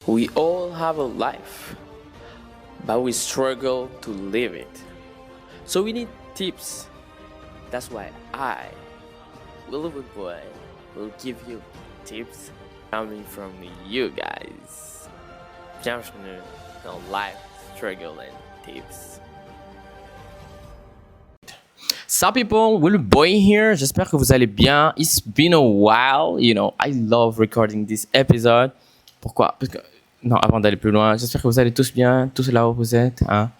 We all have a life, but we struggle to live it. So we need tips. That's why I, Willowood Boy, will give you tips coming from you guys. Bienvenue dans Life Struggle and Tips. Sup people, Will Boy here. J'espère que vous allez bien. It's been a while. You know, I love recording this episode. Pourquoi? Parce que, non, avant d'aller plus loin, j'espère que vous allez tous bien, tous là où vous êtes. Hein?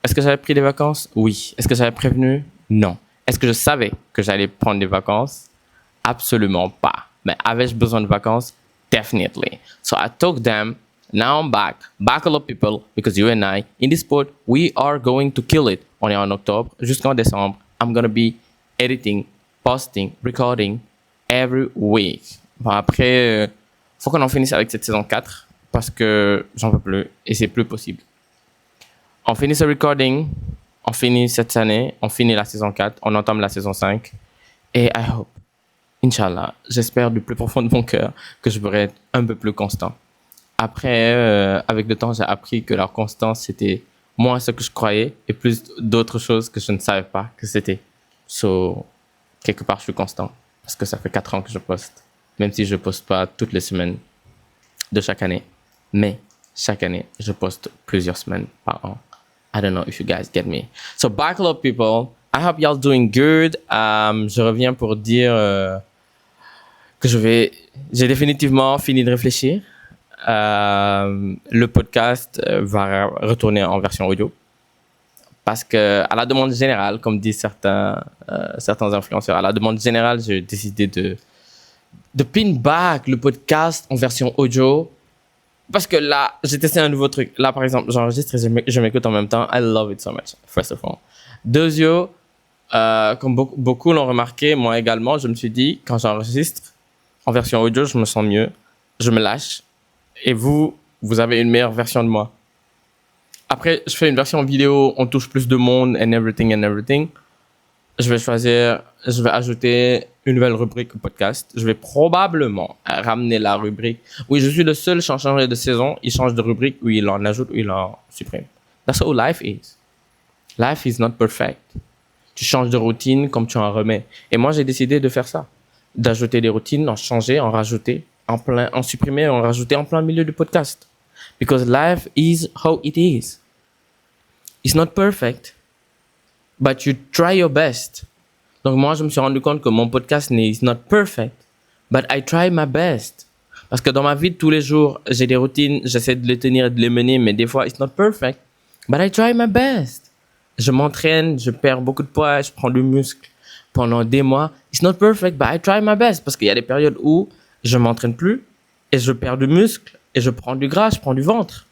Est-ce que j'avais pris des vacances? Oui. Est-ce que j'avais prévenu? Non. Est-ce que je savais que j'allais prendre des vacances? Absolument pas. Mais avais-je besoin de vacances? Definitely. So I took them. Now I'm back. Back a lot of people because you and I, in this sport, we are going to kill it. On est en octobre jusqu'en décembre. I'm gonna be editing, posting, recording every week. Bon, après, faut qu'on en finisse avec cette saison 4 parce que j'en peux plus et c'est plus possible. On finit ce recording, on finit cette année, on finit la saison 4, on entame la saison 5 et I hope, Inch'Allah, j'espère du plus profond de mon cœur que je pourrai être un peu plus constant. Après, avec le temps, j'ai appris que la constance, c'était moins ce que je croyais et plus d'autres choses que je ne savais pas que c'était. So, quelque part, je suis constant parce que ça fait 4 ans que je poste. Même si je poste pas toutes les semaines de chaque année. Mais chaque année, je poste plusieurs semaines par an. I don't know if you guys get me. So, back a lot of people. I hope y'all doing good. Je reviens pour dire que j'ai définitivement fini de réfléchir. Le podcast va retourner en version audio parce que à la demande générale, comme disent certains influenceurs, à la demande générale, j'ai décidé de pin back le podcast en version audio parce que là, j'ai testé un nouveau truc. Là, par exemple, j'enregistre et je m'écoute en même temps. I love it so much, first of all. Deuxièmement, comme beaucoup l'ont remarqué, moi également, je me suis dit, quand j'enregistre en version audio, je me sens mieux, je me lâche. Et vous avez une meilleure version de moi. Après, je fais une version vidéo, on touche plus de monde and everything. Je vais ajouter une nouvelle rubrique au podcast. Je vais probablement ramener la rubrique. Oui, je suis le seul changeur de saison. Il change de rubrique ou il en ajoute ou il en supprime. That's how life is. Life is not perfect. Tu changes de routine comme tu en remets. Et moi, j'ai décidé de faire ça. D'ajouter des routines, en changer, en rajouter. En supprimer, en rajouter en plein milieu du podcast. Because life is how it is. It's not perfect, but you try your best. Donc moi, je me suis rendu compte que mon podcast is not perfect, but I try my best. Parce que dans ma vie de tous les jours, j'ai des routines, j'essaie de les tenir et de les mener, mais des fois, it's not perfect, but I try my best. Je m'entraîne, je perds beaucoup de poids, je prends du muscle pendant des mois. It's not perfect, but I try my best. Parce qu'il y a des périodes où je m'entraîne plus et je perds du muscle et je prends du gras, je prends du ventre.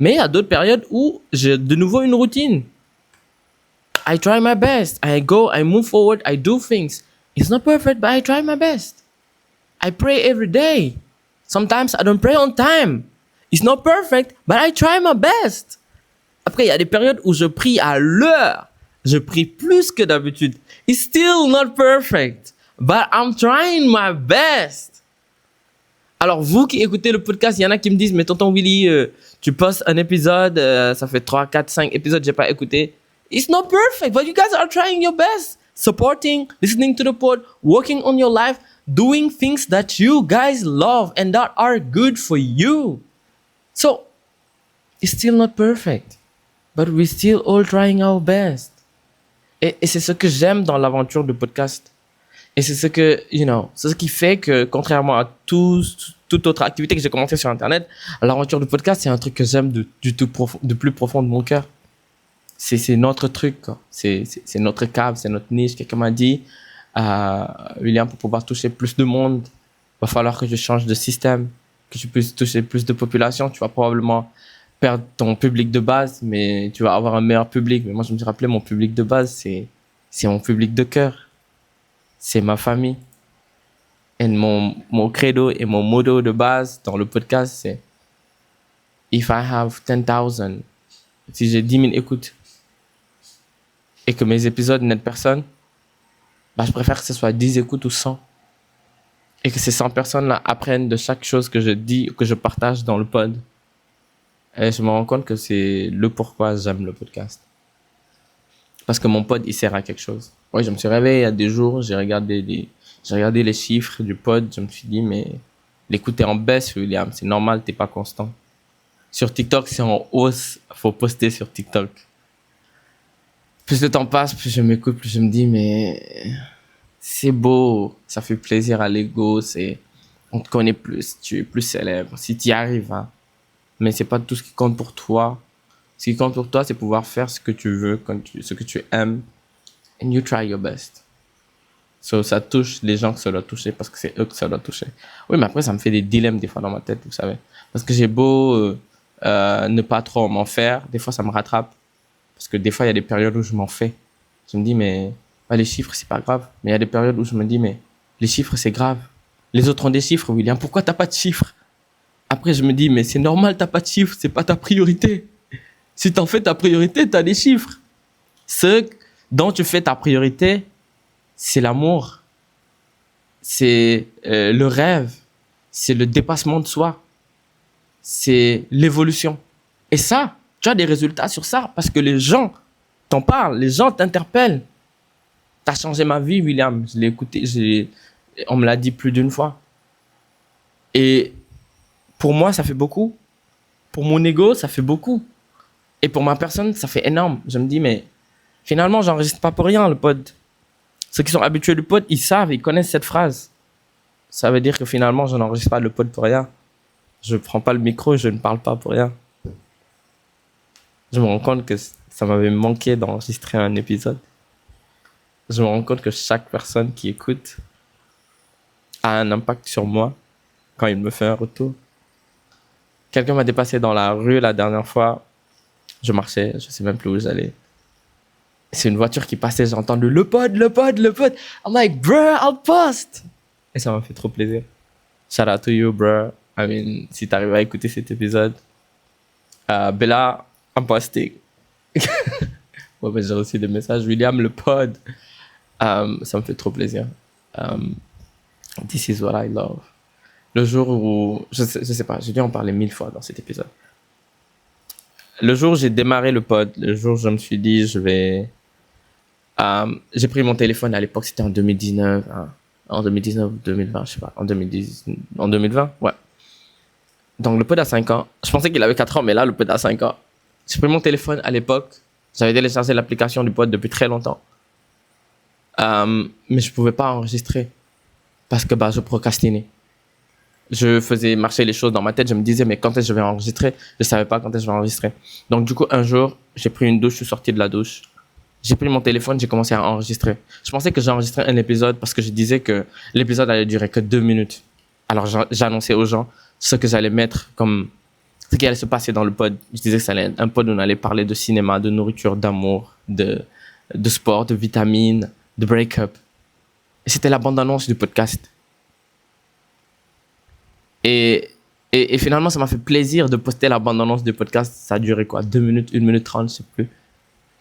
Mais il y a d'autres périodes où j'ai de nouveau une routine. I try my best. I go, I move forward, I do things. It's not perfect, but I try my best. I pray every day. Sometimes I don't pray on time. It's not perfect, but I try my best. Après, il y a des périodes où je prie à l'heure. Je prie plus que d'habitude. It's still not perfect. But I'm trying my best. Alors, vous qui écoutez le podcast, il y en a qui me disent, mais tonton Willy, tu postes un épisode, ça fait 3, 4, 5 épisodes, j'ai pas écouté. It's not perfect, but you guys are trying your best. Supporting, listening to the pod, working on your life, doing things that you guys love and that are good for you. So, it's still not perfect, but we're still all trying our best. Et c'est ce que j'aime dans l'aventure du podcast. Et c'est ce que, c'est ce qui fait que, contrairement à toute autre activité que j'ai commencé sur Internet, l'aventure du podcast, c'est un truc que j'aime de plus profond de mon cœur. C'est notre truc, quoi. C'est notre cave, c'est notre niche. Quelqu'un m'a dit, William, pour pouvoir toucher plus de monde, va falloir que je change de système, que tu puisses toucher plus de population. Tu vas probablement perdre ton public de base, mais tu vas avoir un meilleur public. Mais moi, je me suis rappelé, mon public de base, c'est mon public de cœur. C'est ma famille. Et mon credo et mon motto de base dans le podcast, c'est If I have 10,000, si j'ai 10 000 écoutes et que mes épisodes n'aident personne, je préfère que ce soit 10 écoutes ou 100. et que ces 100 personnes-là apprennent de chaque chose que je dis, que je partage dans le pod. Et je me rends compte que c'est le pourquoi j'aime le podcast. Parce que mon pod, il sert à quelque chose. Oui, je me suis réveillé il y a des jours, j'ai regardé les chiffres du pod, je me suis dit, mais l'écoute est en baisse, William, c'est normal, t'es pas constant. Sur TikTok, c'est en hausse, faut poster sur TikTok. Plus le temps passe, plus je m'écoute, plus je me dis, mais c'est beau, ça fait plaisir à l'ego, on te connaît plus, tu es plus célèbre, si tu y arrives, hein. Mais c'est pas tout ce qui compte pour toi. Ce qui compte pour toi, c'est pouvoir faire ce que tu veux, ce que tu aimes. And you try your best. So, ça touche les gens que ça doit toucher parce que c'est eux que ça doit toucher. Oui, mais après, ça me fait des dilemmes des fois dans ma tête, vous savez. Parce que j'ai beau ne pas trop m'en faire, des fois ça me rattrape. Parce que des fois, il y a des périodes où je m'en fais. Je me dis, mais les chiffres, c'est pas grave. Mais il y a des périodes où je me dis, mais les chiffres, c'est grave. Les autres ont des chiffres, William. Pourquoi t'as pas de chiffres? Après, je me dis, mais c'est normal, t'as pas de chiffres. C'est pas ta priorité. Si t'en fais ta priorité, t'as des chiffres. Ce dont tu fais ta priorité, c'est l'amour. C'est le rêve. C'est le dépassement de soi. C'est l'évolution. Et ça, tu as des résultats sur ça parce que les gens t'en parlent, les gens t'interpellent. T'as changé ma vie, William. Je l'ai écouté, on me l'a dit plus d'une fois. Et pour moi, ça fait beaucoup. Pour mon ego, ça fait beaucoup. Et pour ma personne, ça fait énorme. Je me dis, mais finalement, j'enregistre pas pour rien le pod. Ceux qui sont habitués du pod, ils savent, ils connaissent cette phrase. Ça veut dire que finalement, je n'enregistre pas le pod pour rien. Je prends pas le micro, je ne parle pas pour rien. Je me rends compte que ça m'avait manqué d'enregistrer un épisode. Je me rends compte que chaque personne qui écoute a un impact sur moi quand il me fait un retour. Quelqu'un m'a dépassé dans la rue la dernière fois. Je marchais, je sais même plus où j'allais. C'est une voiture qui passait, j'ai entendu le pod. I'm like, bruh, I'll post. Et ça m'a fait trop plaisir. Shout out to you, bruh. I mean, si t'arrives à écouter cet épisode. Bella, I'm posting. Ouais, ben, j'ai reçu des messages. William, le pod. Ça me fait trop plaisir. This is what I love. Le jour où... Je sais pas, j'ai dû en parler 1000 fois dans cet épisode. Le jour où j'ai démarré le pod, le jour où je me suis dit, j'ai pris mon téléphone, à l'époque c'était en 2019, hein. En 2019 ou 2020, je sais pas, en 2020, ouais. Donc le pod a 5 ans. Je pensais qu'il avait 4 ans, mais là le pod a 5 ans. J'ai pris mon téléphone à l'époque, j'avais téléchargé l'application du pod depuis très longtemps. Mais je pouvais pas enregistrer parce que je procrastinais. Je faisais marcher les choses dans ma tête, je me disais mais quand est-ce que je vais enregistrer? Je savais pas quand est-ce que je vais enregistrer. Donc du coup un jour, j'ai pris une douche, je suis sorti de la douche. J'ai pris mon téléphone, j'ai commencé à enregistrer. Je pensais que j'enregistrais un épisode parce que je disais que l'épisode allait durer que 2 minutes. Alors j'annonçais aux gens ce que j'allais mettre comme ce qui allait se passer dans le pod. Je disais que ça allait être un pod où on allait parler de cinéma, de nourriture, d'amour, de sport, de vitamines, de break-up. Et c'était la bande-annonce du podcast. Et finalement, ça m'a fait plaisir de poster la bande-annonce du podcast. Ça a duré quoi? 2 minutes, 1 minute 30, je sais plus.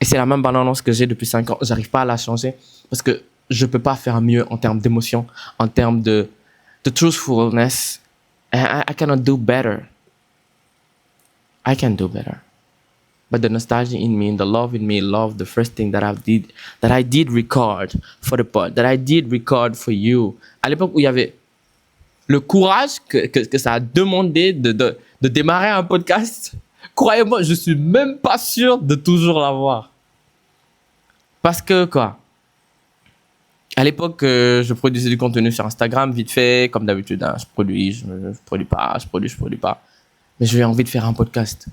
Et c'est la même bande-annonce que j'ai depuis 5 ans. J'arrive pas à la changer parce que je peux pas faire mieux en termes d'émotion, en termes de truthfulness. I cannot do better. I can do better. But the nostalgia in me, the love in me, love the first thing that I did record for the pod, that I did record for you. À l'époque où il y avait le courage que ça a demandé de démarrer un podcast, croyez-moi, je suis même pas sûr de toujours l'avoir. Parce que, quoi, à l'époque, je produisais du contenu sur Instagram, vite fait, comme d'habitude, hein, je produis pas. Mais j'avais envie de faire un podcast.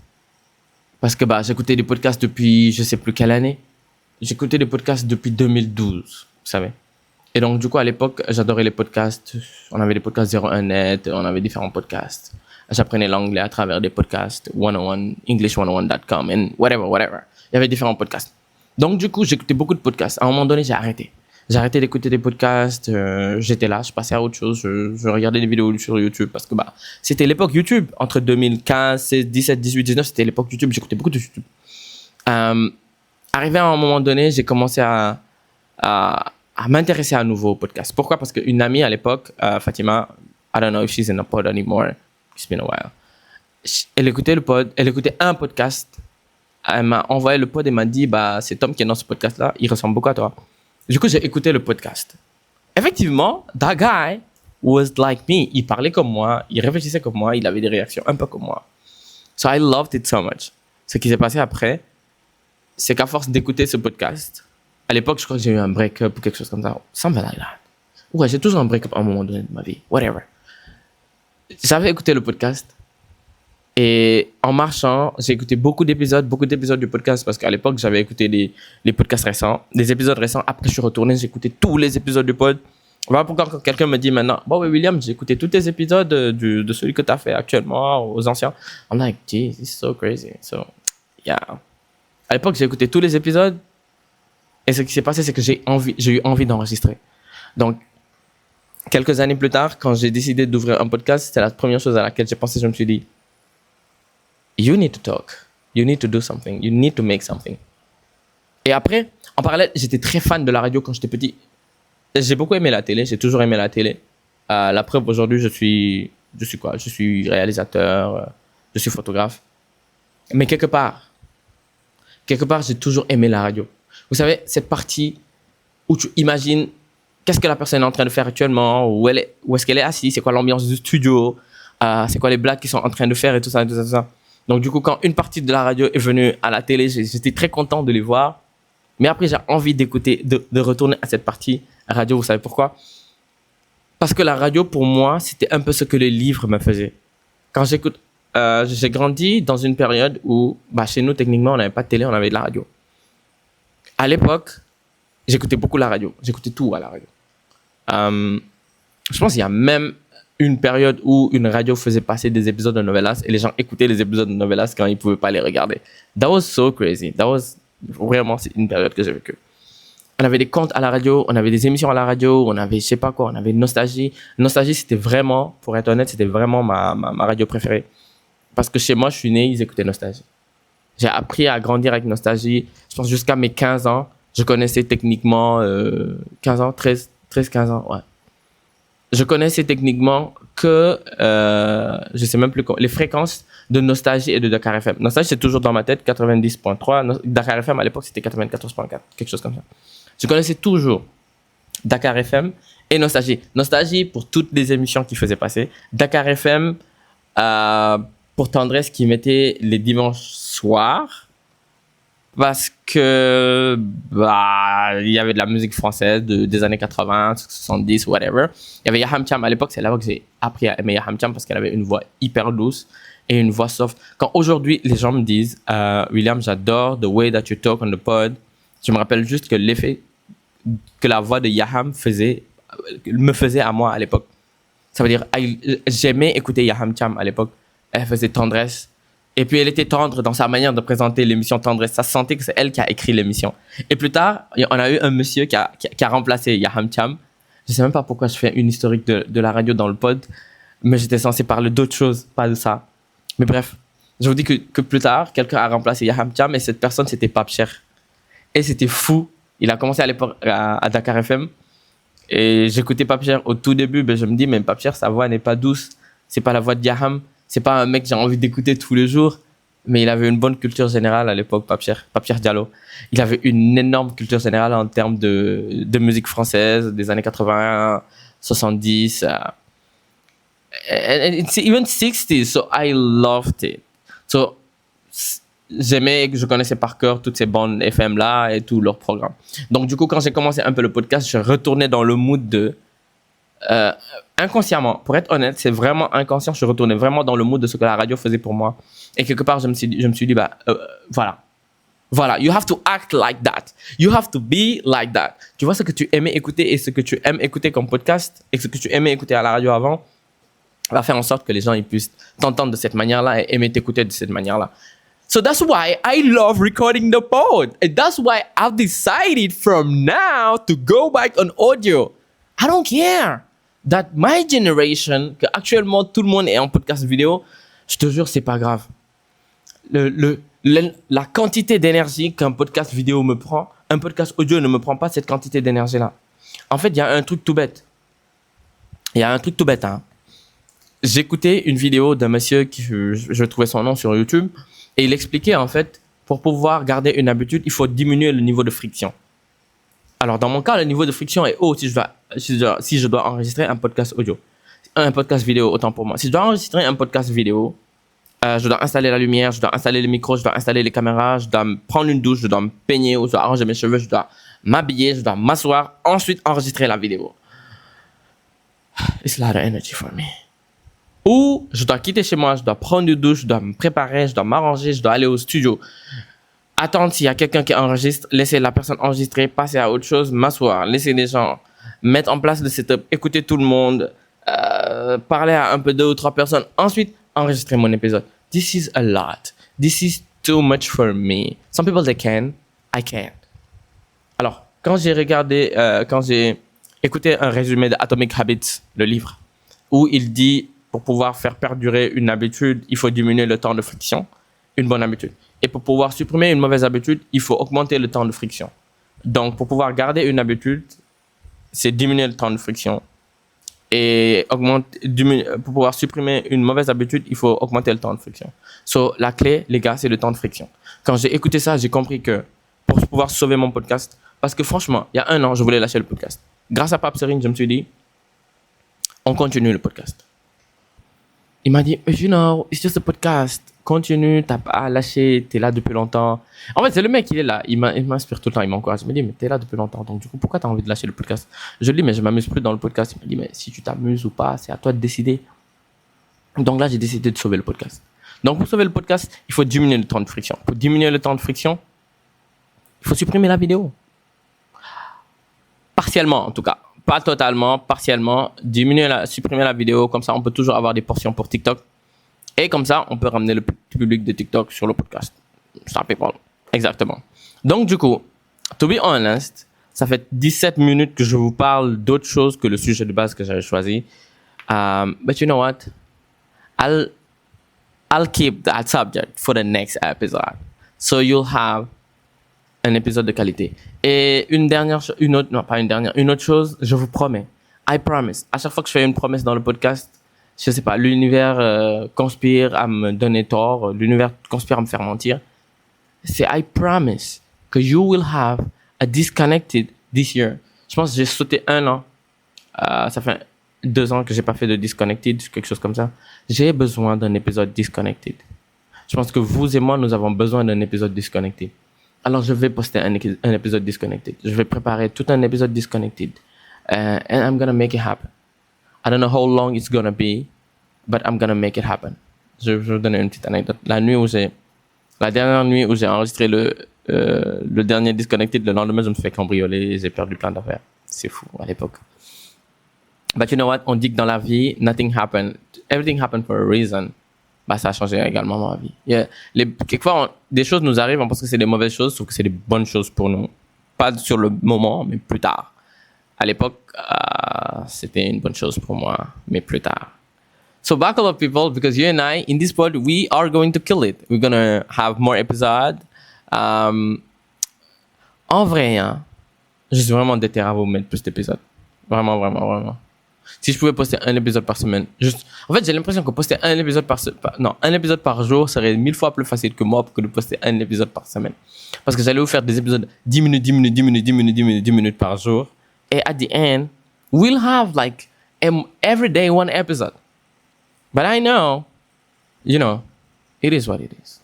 Parce que, j'écoutais des podcasts depuis, je sais plus quelle année. J'écoutais des podcasts depuis 2012, vous savez. Et donc, du coup, à l'époque, j'adorais les podcasts. On avait des podcasts 01net, on avait différents podcasts. J'apprenais l'anglais à travers des podcasts 101, English101.com, and whatever. Il y avait différents podcasts. Donc, du coup, j'écoutais beaucoup de podcasts. À un moment donné, j'ai arrêté. J'ai arrêté d'écouter des podcasts. J'étais là, je passais à autre chose. Je regardais des vidéos sur YouTube parce que, c'était l'époque YouTube. Entre 2015, 16, 17, 18, 19, c'était l'époque YouTube. J'écoutais beaucoup de YouTube. Arrivé à un moment donné, j'ai commencé à à m'intéresser à nouveau au podcast. Pourquoi? Parce qu'une amie à l'époque, Fatima, I don't know if she's in a pod anymore. It's been a while. Elle écoutait le pod, elle écoutait un podcast. Elle m'a envoyé le pod et m'a dit, bah, c'est Tom qui est dans ce podcast-là, il ressemble beaucoup à toi. Du coup, j'ai écouté le podcast. Effectivement, that guy was like me. Il parlait comme moi, il réfléchissait comme moi, il avait des réactions un peu comme moi. So I loved it so much. Ce qui s'est passé après, c'est qu'à force d'écouter ce podcast, à l'époque, je crois que j'ai eu un break-up ou quelque chose comme ça. Something like that. Ouais, j'ai toujours un break-up à un moment donné de ma vie. Whatever. J'avais écouté le podcast. Et en marchant, j'ai écouté beaucoup d'épisodes du podcast parce qu'à l'époque, j'avais écouté les podcasts récents, les épisodes récents. Après, je suis retourné, j'ai écouté tous les épisodes du pod. Voilà pourquoi quand quelqu'un me dit maintenant, bon, oui, William, j'ai écouté tous tes épisodes de celui que tu as fait actuellement aux anciens. I'm like, geez, this is so crazy. So, yeah. À l'époque, j'ai écouté tous les épisodes. Et ce qui s'est passé, c'est que j'ai eu envie d'enregistrer. Donc, quelques années plus tard, quand j'ai décidé d'ouvrir un podcast, c'était la première chose à laquelle j'ai pensé. Je me suis dit, you need to talk. You need to do something. You need to make something. Et après, en parallèle, j'étais très fan de la radio quand j'étais petit. J'ai beaucoup aimé la télé. J'ai toujours aimé la télé. La preuve, aujourd'hui, je suis quoi? Je suis réalisateur. Je suis photographe. Mais quelque part, j'ai toujours aimé la radio. Vous savez, cette partie où tu imagines qu'est-ce que la personne est en train de faire actuellement, où est-ce qu'elle est assise, c'est quoi l'ambiance du studio, c'est quoi les blagues qu'ils sont en train de faire et tout ça, et tout ça, tout ça. Donc, du coup, quand une partie de la radio est venue à la télé, j'étais très content de les voir. Mais après, j'ai envie d'écouter, de retourner à cette partie radio. Vous savez pourquoi? Parce que la radio, pour moi, c'était un peu ce que les livres me faisaient. Quand j'écoute, j'ai grandi dans une période où, chez nous, techniquement, on n'avait pas de télé, on avait de la radio. À l'époque, j'écoutais beaucoup la radio. J'écoutais tout à la radio. Je pense qu'il y a même une période où une radio faisait passer des épisodes de Novelas et les gens écoutaient les épisodes de Novelas quand ils ne pouvaient pas les regarder. That was so crazy. Vraiment, c'est une période que j'ai vécue. On avait des contes à la radio, on avait des émissions à la radio, on avait je sais pas quoi, on avait Nostalgie. Nostalgie, c'était vraiment, pour être honnête, c'était vraiment ma radio préférée. Parce que chez moi, je suis né, ils écoutaient Nostalgie. J'ai appris à grandir avec Nostalgie. Je pense jusqu'à mes 15 ans, je connaissais techniquement 15 ans, 13, 15 ans, ouais. Je connaissais techniquement que, je sais même plus comment, les fréquences de Nostalgie et de Dakar FM. Nostalgie, c'est toujours dans ma tête, 90.3. Dakar FM, à l'époque, c'était 94.4, quelque chose comme ça. Je connaissais toujours Dakar FM et Nostalgie. Nostalgie pour toutes les émissions qu'il faisait passer. Dakar FM pour Tendresse qui mettait les dimanches soirs. Parce que il y avait de la musique française des années 80, 70, whatever. Il y avait Yaham Cham à l'époque, c'est là que j'ai appris à aimer Yaham Cham parce qu'elle avait une voix hyper douce et une voix soft. Quand aujourd'hui les gens me disent William, j'adore the way that you talk on the pod, je me rappelle juste que l'effet que la voix de Yaham me faisait à moi à l'époque. Ça veut dire j'aimais écouter Yaham Cham à l'époque. Elle faisait Tendresse. Et puis, elle était tendre dans sa manière de présenter l'émission Tendresse. Ça se sentait que c'est elle qui a écrit l'émission. Et plus tard, on a eu un monsieur qui a remplacé Yaham Cham. Je sais même pas pourquoi je fais une historique de la radio dans le pod, mais j'étais censé parler d'autre chose, pas de ça. Mais bref, je vous dis que plus tard, quelqu'un a remplacé Yaham Cham et cette personne, c'était Pape Cher. Et c'était fou. Il a commencé à l'époque à Dakar FM. Et j'écoutais Pape Cher au tout début. Je me dis, mais Pape Cher, sa voix n'est pas douce. C'est pas la voix de Yaham. C'est pas un mec que j'ai envie d'écouter tous les jours, mais il avait une bonne culture générale à l'époque, Pape Cher Diallo. Il avait une énorme culture générale en termes de musique française des années 80, 70, and it's even 60s, so I loved it. So, je connaissais par cœur toutes ces bandes FM là et tous leurs programmes. Donc du coup, quand j'ai commencé un peu le podcast, je retournais dans le mood de inconsciemment, pour être honnête, c'est vraiment inconscient. Je retournais vraiment dans le mood de ce que la radio faisait pour moi. Et quelque part, je me suis dit, voilà, you have to act like that. You have to be like that. Tu vois ce que tu aimais écouter et ce que tu aimes écouter comme podcast et ce que tu aimais écouter à la radio avant va faire en sorte que les gens ils puissent t'entendre de cette manière-là et aimer t'écouter de cette manière-là. So that's why I love recording the pod. And that's why I've decided from now to go back on audio. I don't care that my generation, que actuellement tout le monde est en podcast vidéo, je te jure, c'est pas grave. La quantité d'énergie qu'un podcast vidéo me prend, un podcast audio ne me prend pas cette quantité d'énergie-là. En fait, il y a un truc tout bête. Hein. J'écoutais une vidéo d'un monsieur qui, je trouvais son nom sur YouTube, et il expliquait, en fait, pour pouvoir garder une habitude, il faut diminuer le niveau de friction. Alors, dans mon cas, le niveau de friction est haut si je dois enregistrer un podcast audio. Un podcast vidéo, autant pour moi. Si je dois enregistrer un podcast vidéo, je dois installer la lumière, je dois installer le micro, je dois installer les caméras, je dois prendre une douche, je dois me peigner, ou je dois arranger mes cheveux, je dois m'habiller, je dois m'asseoir, ensuite enregistrer la vidéo. It's a lot of energy for me. Ou je dois quitter chez moi, je dois prendre une douche, je dois me préparer, je dois m'arranger, je dois aller au studio. Attendre s'il y a quelqu'un qui enregistre, laisser la personne enregistrer, passer à autre chose, m'asseoir, laisser les gens mettre en place le setup, écouter tout le monde, parler à un peu 2 ou 3 personnes, ensuite enregistrer mon épisode. This is a lot. This is too much for me. Some people they can, I can't. Alors, quand j'ai écouté un résumé de Atomic Habits, le livre, où il dit pour pouvoir faire perdurer une habitude, il faut diminuer le temps de friction, une bonne habitude. Et pour pouvoir supprimer une mauvaise habitude, il faut augmenter le temps de friction. Donc, pour pouvoir garder une habitude, c'est diminuer le temps de friction. Et pour pouvoir supprimer une mauvaise habitude, il faut augmenter le temps de friction. So, la clé, les gars, c'est le temps de friction. Quand j'ai écouté ça, j'ai compris que pour pouvoir sauver mon podcast, parce que franchement, il y a 1 an, je voulais lâcher le podcast. Grâce à Pape Serine, je me suis dit, on continue le podcast. Il m'a dit, you know, it's just a podcast. Continue, t'as pas lâché, t'es là depuis longtemps. En fait, c'est le mec, il est là. Il m'inspire tout le temps, il m'encourage. Il me dit, mais t'es là depuis longtemps. Donc, du coup, pourquoi t'as envie de lâcher le podcast? Je lui dis, mais je m'amuse plus dans le podcast. Il me dit, mais si tu t'amuses ou pas, c'est à toi de décider. Donc là, j'ai décidé de sauver le podcast. Donc, pour sauver le podcast, il faut diminuer le temps de friction. Pour diminuer le temps de friction, il faut supprimer la vidéo. Partiellement, en tout cas. Pas totalement, partiellement. Supprimer la vidéo. Comme ça, on peut toujours avoir des portions pour TikTok. Et comme ça, on peut ramener le public de TikTok sur le podcast. Ça fait pas. Exactement. Donc, du coup, to be honest, ça fait 17 minutes que je vous parle d'autre chose que le sujet de base que j'avais choisi. But you know what? I'll keep that subject for the next episode. So you'll have un épisode de qualité. Et une autre chose, je vous promets. I promise. À chaque fois que je fais une promesse dans le podcast, je sais pas, l'univers conspire à me donner tort, l'univers conspire à me faire mentir. C'est I promise que you will have a disconnected this year. Je pense que j'ai sauté 1 an. Ça fait 2 ans que j'ai pas fait de disconnected, quelque chose comme ça. J'ai besoin d'un épisode disconnected. Je pense que vous et moi, nous avons besoin d'un épisode disconnected. Alors, je vais poster un épisode disconnected. Je vais préparer tout un épisode disconnected. And I'm gonna make it happen. I don't know how long it's gonna be, but I'm gonna make it happen. Je vais vous donner une petite anecdote. La dernière nuit où j'ai enregistré le dernier disconnected, le lendemain, je me fais cambrioler et j'ai perdu plein d'affaires. C'est fou, à l'époque. But you know what? On dit que dans la vie, nothing happened. Everything happened for a reason. Bah, ça a changé également ma vie. Quelquefois, des choses nous arrivent, on pense que c'est des mauvaises choses, sauf que c'est des bonnes choses pour nous. Pas sur le moment, mais plus tard. À l'époque, c'était une bonne chose pour moi, mais plus tard. So buckle up, people, because you and I, in this pod, we are going to kill it. We're gonna have more episodes. En vrai, hein, je suis vraiment déter à vous mettre plus d'épisodes. Vraiment, vraiment, vraiment. Si je pouvais poster un épisode par semaine, en fait, j'ai l'impression que poster un épisode un épisode par jour serait 1000 fois plus facile que moi que de poster un épisode par semaine. Parce que j'allais vous faire des épisodes 10 minutes par jour. Et at the end, we'll have like every day 1 episode. But I know, you know, it is what it is.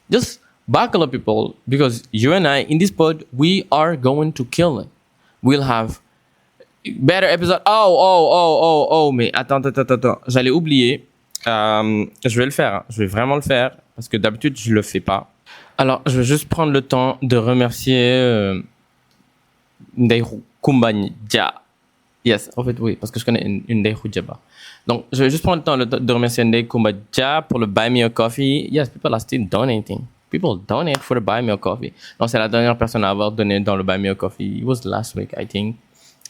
Just buckle up, people, because you and I, in this pod, we are going to kill it. We'll have better episode. Mais attends. J'allais oublier. Je vais le faire. Hein. Je vais vraiment le faire. Parce que d'habitude, je le fais pas. Alors, je vais juste prendre le temps de remercier Ndeiru Kumbanya. Yes, en fait, oui, parce que je connais Ndeiru Djaba. Donc, je vais juste prendre le temps de remercier Ndeiru Kumbanya pour le Buy Me a Coffee. Yes, people are still donating. People donate for the Buy Me a Coffee. Non, c'est la dernière personne à avoir donné dans le Buy Me a Coffee. It was last week, I think.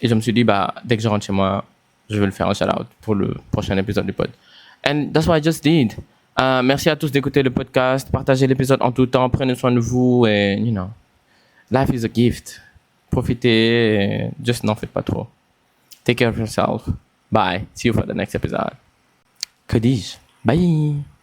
Et je me suis dit, dès que je rentre chez moi, je vais le faire un shout-out pour le prochain épisode du pod. And that's what I just did. Merci à tous d'écouter le podcast. Partagez l'épisode en tout temps. Prenez soin de vous. Et, you know, life is a gift. Profitez, just n'en faites pas trop. Take care of yourself. Bye. See you for the next episode. Que dis-je? Bye.